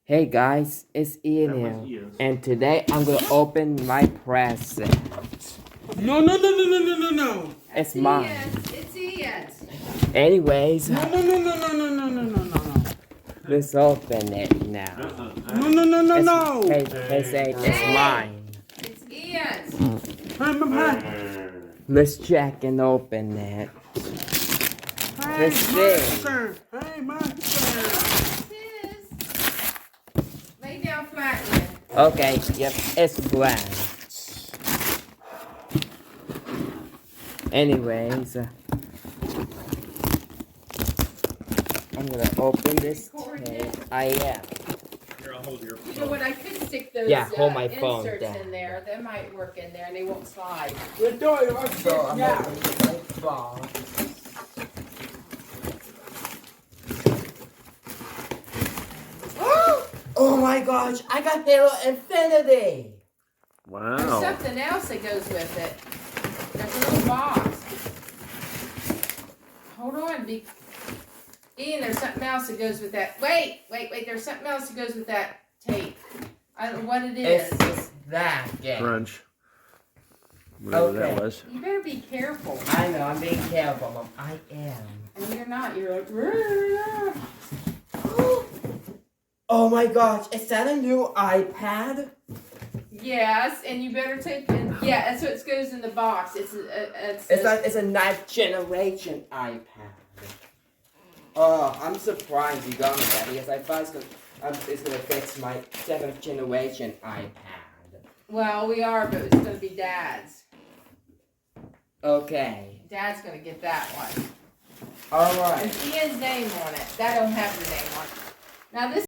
Hey guys, it's Ian here, and today I'm gonna open my present. No. It's mine. It's Ian's. Anyways, No. let's open it now. No. Hey, say it's mine. It's Ian's. Let's check and open it. Let's see. Hey, my turn. It's his. Lay down flat, Ian. Okay, yep, it's blank. Anyways, I'm gonna open this tape. I am. Here, I'll hold your You know what? I could stick those hold my phone inserts down. in there. That might work in there, and they won't slide. We're doing it. So I'm Yeah. opening my box. Oh my gosh, I got Halo Infinity! There's Wow. something else that goes with it. There's a little box. Hold on, Ian. There's something else that goes with that. Wait. There's something else that goes with that tape. I don't know what it is. It's that, yeah. Crunch. Whatever Okay. that was. You better be careful. I know, I'm being careful, Mom. I am. And you're not. You're like. Oh my gosh, is that a new iPad? Yes, and you better take it. Yeah, that's what goes in the box. It's a ninth generation iPad. Oh, I'm surprised you got me that because I thought it's gonna fix my 7th generation iPad. Well, we are, but it's gonna be Dad's. Okay. Dad's gonna get that one. Alright. There's Ian's name on it. That don't have your name on it. Now this.